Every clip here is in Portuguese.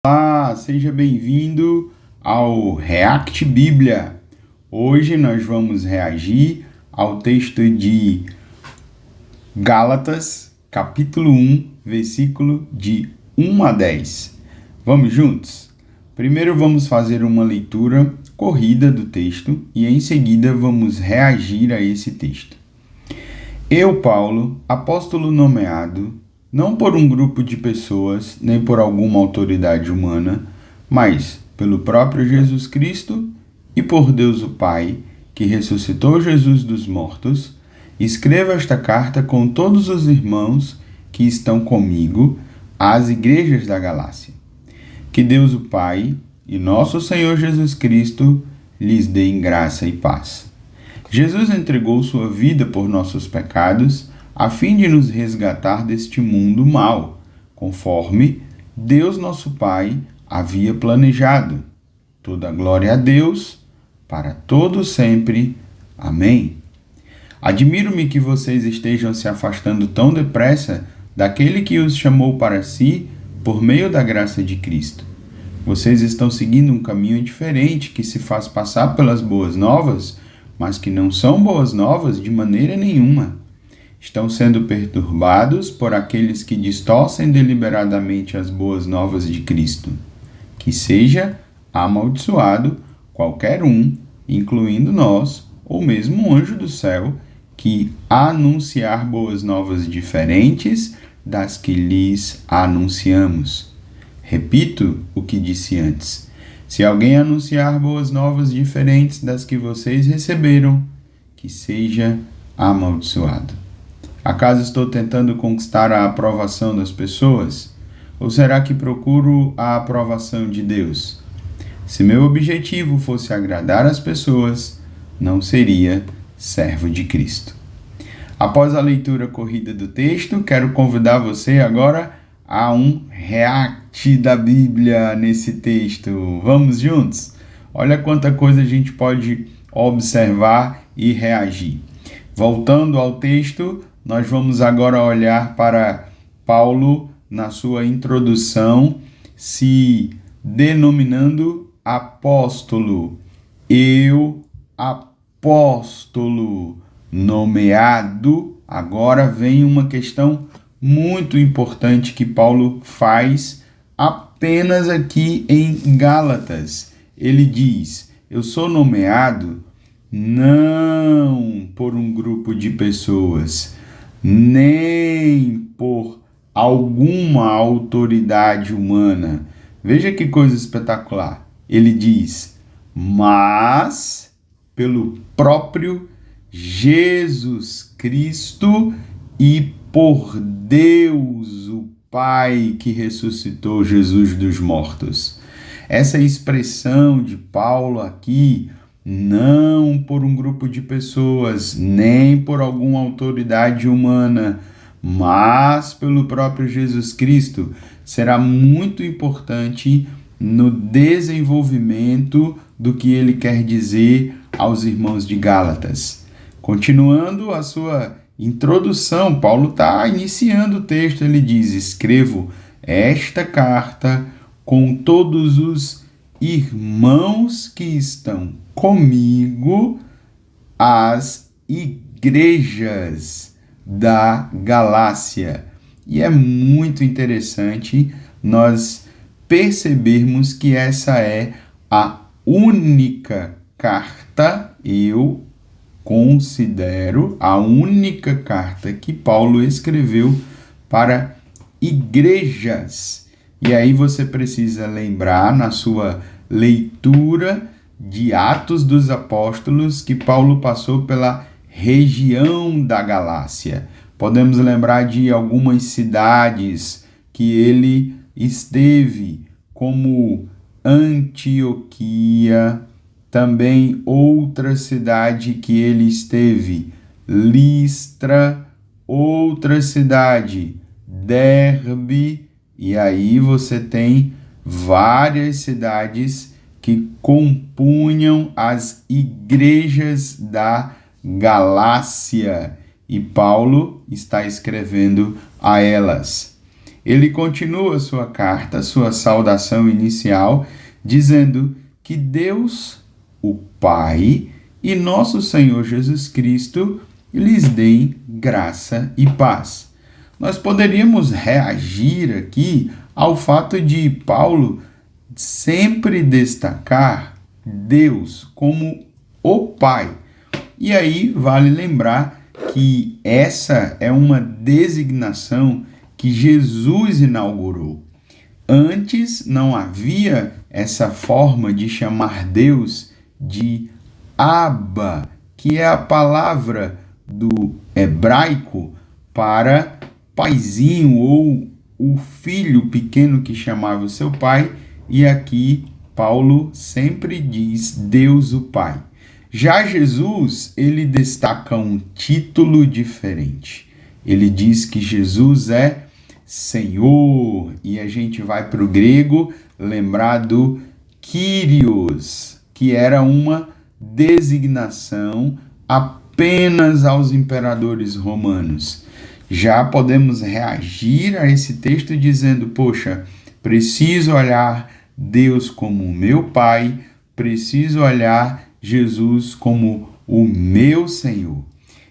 Olá, seja bem-vindo ao React Bíblia. Hoje nós vamos reagir ao texto de Gálatas, capítulo 1, versículo de 1 a 10. Vamos juntos? Primeiro vamos fazer uma leitura corrida do texto e em seguida vamos reagir a esse texto. Eu, Paulo, apóstolo nomeado, não por um grupo de pessoas, nem por alguma autoridade humana, mas pelo próprio Jesus Cristo e por Deus o Pai, que ressuscitou Jesus dos mortos, escrevo esta carta com todos os irmãos que estão comigo às igrejas da Galácia. Que Deus o Pai e nosso Senhor Jesus Cristo lhes deem graça e paz. Jesus entregou sua vida por nossos pecados, a fim de nos resgatar deste mundo mau, conforme Deus nosso Pai havia planejado. Toda glória a Deus, para todo sempre. Amém. Admiro-me que vocês estejam se afastando tão depressa daquele que os chamou para si por meio da graça de Cristo. Vocês estão seguindo um caminho diferente que se faz passar pelas boas novas, mas que não são boas novas de maneira nenhuma. Estão sendo perturbados por aqueles que distorcem deliberadamente as boas novas de Cristo. Que seja amaldiçoado qualquer um, incluindo nós, ou mesmo um anjo do céu, que anunciar boas novas diferentes das que lhes anunciamos. Repito o que disse antes. Se alguém anunciar boas novas diferentes das que vocês receberam, que seja amaldiçoado. Acaso estou tentando conquistar a aprovação das pessoas? Ou será que procuro a aprovação de Deus? Se meu objetivo fosse agradar as pessoas, não seria servo de Cristo. Após a leitura corrida do texto, quero convidar você agora a um react da Bíblia nesse texto. Vamos juntos? Olha quanta coisa a gente pode observar e reagir. Voltando ao texto, nós vamos agora olhar para Paulo na sua introdução, se denominando apóstolo. Eu, apóstolo, nomeado. Agora vem uma questão muito importante que Paulo faz apenas aqui em Gálatas. Ele diz: eu sou nomeado não por um grupo de pessoas, nem por alguma autoridade humana. Veja que coisa espetacular. Ele diz: mas pelo próprio Jesus Cristo e por Deus o Pai que ressuscitou Jesus dos mortos. Essa expressão de Paulo aqui, não por um grupo de pessoas, nem por alguma autoridade humana, mas pelo próprio Jesus Cristo, será muito importante no desenvolvimento do que ele quer dizer aos irmãos de Gálatas. Continuando a sua introdução, Paulo está iniciando o texto, ele diz: escrevo esta carta com todos os irmãos que estão comigo às igrejas da Galácia. E é muito interessante nós percebermos que essa é a única carta, eu considero a única carta que Paulo escreveu para igrejas. E aí você precisa lembrar na sua leitura de Atos dos Apóstolos que Paulo passou pela região da Galácia. Podemos lembrar de algumas cidades que ele esteve, como Antioquia, também outra cidade que ele esteve, Listra, outra cidade, Derbe, e aí você tem várias cidades que compunham as igrejas da Galácia, e Paulo está escrevendo a elas. Ele continua sua carta, sua saudação inicial, dizendo que Deus, o Pai, e nosso Senhor Jesus Cristo lhes deem graça e paz. Nós poderíamos reagir aqui ao fato de Paulo sempre destacar Deus como o Pai. E aí vale lembrar que essa é uma designação que Jesus inaugurou. Antes não havia essa forma de chamar Deus de Abba, que é a palavra do hebraico para paizinho ou o filho pequeno que chamava o seu pai, e aqui Paulo sempre diz Deus o Pai. Já Jesus, ele destaca um título diferente. Ele diz que Jesus é Senhor, e a gente vai para o grego lembrar do Kyrios, que era uma designação apenas aos imperadores romanos. Já podemos reagir a esse texto dizendo, poxa, preciso olhar Deus como meu Pai, preciso olhar Jesus como o meu Senhor.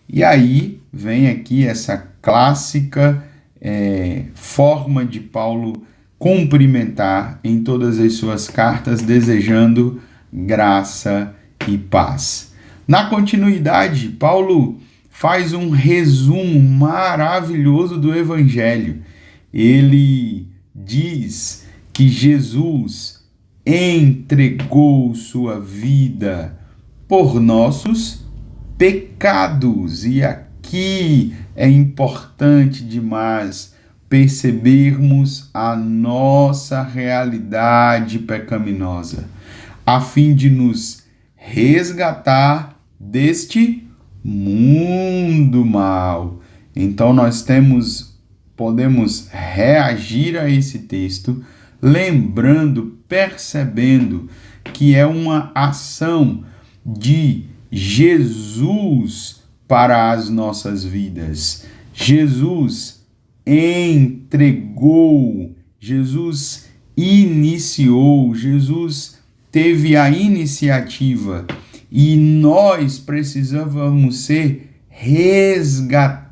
E aí vem aqui essa clássica forma de Paulo cumprimentar em todas as suas cartas, desejando graça e paz. Na continuidade, Paulo faz um resumo maravilhoso do Evangelho. Ele diz que Jesus entregou sua vida por nossos pecados. E aqui é importante demais percebermos a nossa realidade pecaminosa, a fim de nos resgatar deste mundo mal. Então nós podemos reagir a esse texto, lembrando, percebendo que é uma ação de Jesus para as nossas vidas. Jesus entregou, Jesus iniciou, Jesus teve a iniciativa e nós precisávamos ser resgatados.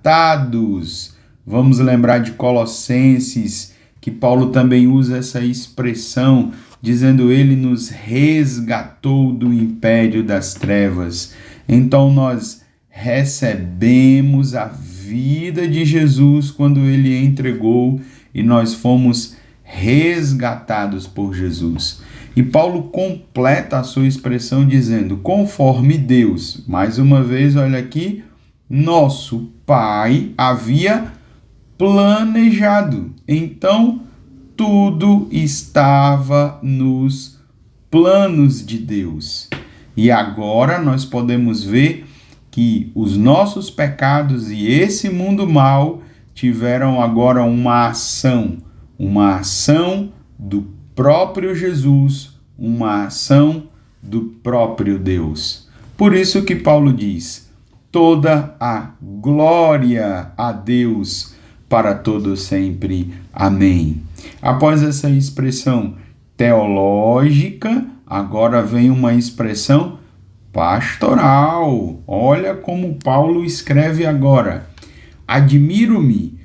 Vamos lembrar de Colossenses, que Paulo também usa essa expressão, dizendo ele nos resgatou do império das trevas. Então nós recebemos a vida de Jesus quando ele entregou e nós fomos resgatados por Jesus. E Paulo completa a sua expressão dizendo, conforme Deus, mais uma vez, olha aqui, nosso Pai havia planejado. Então, tudo estava nos planos de Deus. E agora nós podemos ver que os nossos pecados e esse mundo mal tiveram agora uma ação do próprio Jesus, uma ação do próprio Deus. Por isso que Paulo diz, toda a glória a Deus para todo sempre. Amém. Após essa expressão teológica, agora vem uma expressão pastoral. Olha como Paulo escreve agora. Admiro-me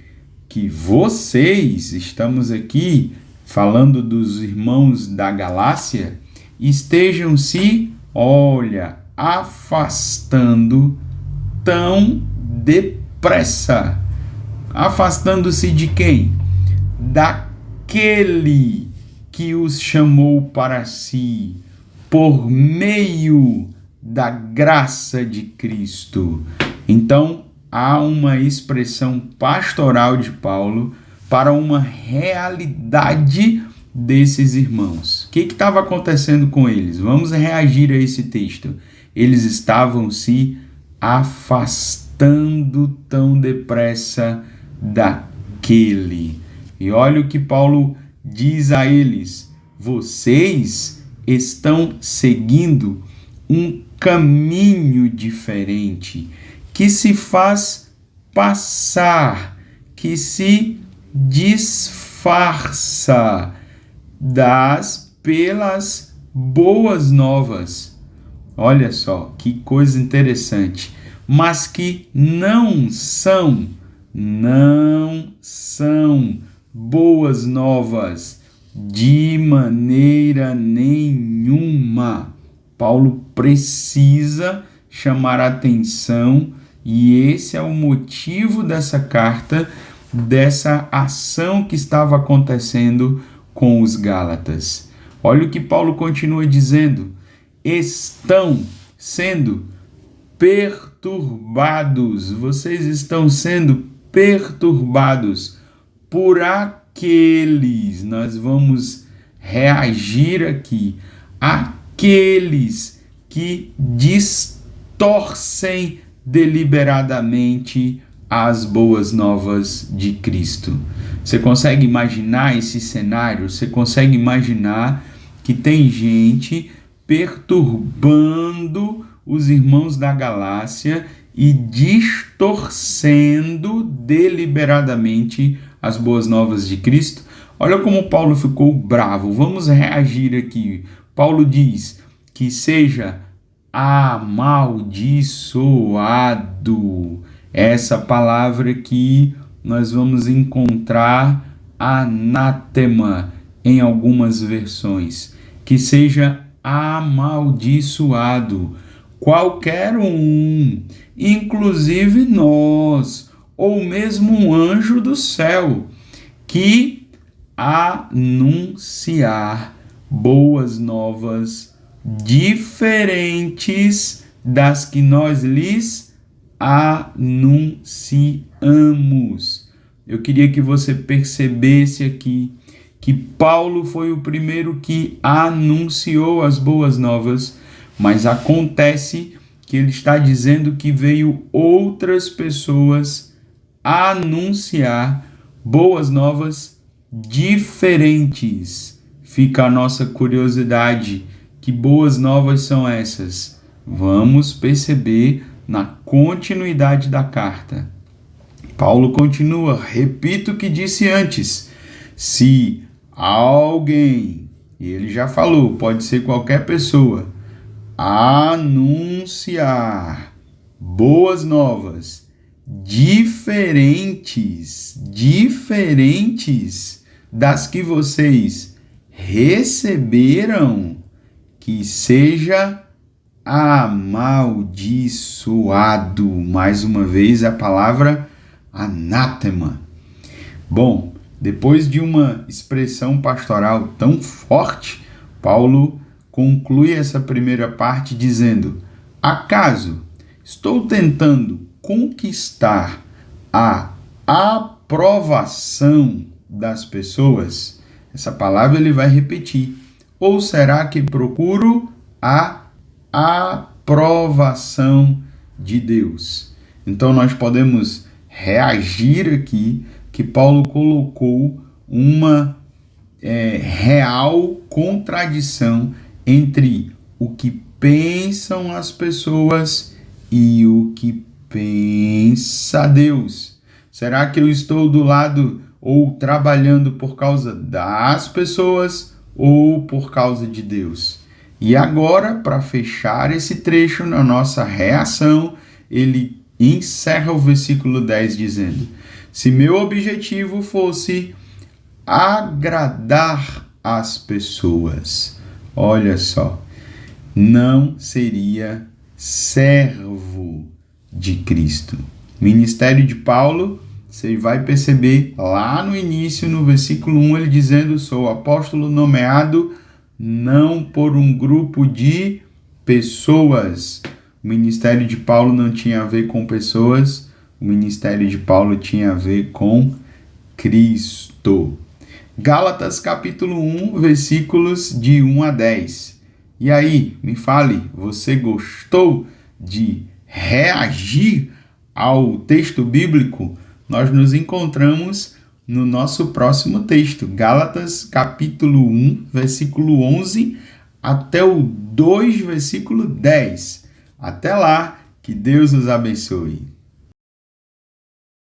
que vocês, estamos aqui falando dos irmãos da Galácia, estejam se, afastando tão depressa. Afastando-se de quem? Daquele que os chamou para si por meio da graça de Cristo. Então, há uma expressão pastoral de Paulo para uma realidade desses irmãos. O que estava acontecendo com eles? Vamos reagir a esse texto. Eles estavam se afastando tão depressa daquele. E olha o que Paulo diz a eles: vocês estão seguindo um caminho diferente, que se faz passar, que se disfarça farsa pelas boas novas. Olha só, que coisa interessante. Mas que não são boas novas de maneira nenhuma. Paulo precisa chamar a atenção, e esse é o motivo dessa carta, dessa ação que estava acontecendo com os Gálatas. Olha o que Paulo continua dizendo: estão sendo perturbados, vocês estão sendo perturbados por aqueles, nós vamos reagir aqui, aqueles que distorcem deliberadamente as boas novas de Cristo. Você consegue imaginar esse cenário? Você consegue imaginar que tem gente perturbando os irmãos da Galácia e distorcendo deliberadamente as boas novas de Cristo? Olha como Paulo ficou bravo. Vamos reagir aqui. Paulo diz que seja amaldiçoado. Essa palavra que nós vamos encontrar anátema em algumas versões. Que seja amaldiçoado qualquer um, inclusive nós, ou mesmo um anjo do céu, que anunciar boas novas diferentes das que nós lhes anunciamos. Eu queria que você percebesse aqui que Paulo foi o primeiro que anunciou as boas novas, mas acontece que ele está dizendo que veio outras pessoas anunciar boas novas diferentes. Fica a nossa curiosidade: que boas novas são essas? Vamos perceber na continuidade da carta. Paulo continua: repito o que disse antes, se alguém, e ele já falou, pode ser qualquer pessoa, anunciar boas novas diferentes das que vocês receberam, que seja amaldiçoado. Mais uma vez a palavra anátema. Bom, depois de uma expressão pastoral tão forte, Paulo conclui essa primeira parte dizendo: acaso estou tentando conquistar a aprovação das pessoas? Essa palavra ele vai repetir. Ou será que procuro a aprovação de Deus? Então nós podemos reagir aqui que Paulo colocou uma real contradição entre o que pensam as pessoas e o que pensa Deus. Será que eu estou do lado ou trabalhando por causa das pessoas ou por causa de Deus? E agora, para fechar esse trecho na nossa reação, ele encerra o versículo 10 dizendo: se meu objetivo fosse agradar as pessoas, olha só, não seria servo de Cristo. Ministério de Paulo, você vai perceber lá no início, no versículo 1, ele dizendo: sou apóstolo nomeado não por um grupo de pessoas. O ministério de Paulo não tinha a ver com pessoas, o ministério de Paulo tinha a ver com Cristo. Gálatas capítulo 1, versículos de 1 a 10. E aí, me fale, você gostou de reagir ao texto bíblico? Nós nos encontramos no nosso próximo texto, Gálatas capítulo 1, versículo 11 até o 2, versículo 10. Até lá, que Deus os abençoe.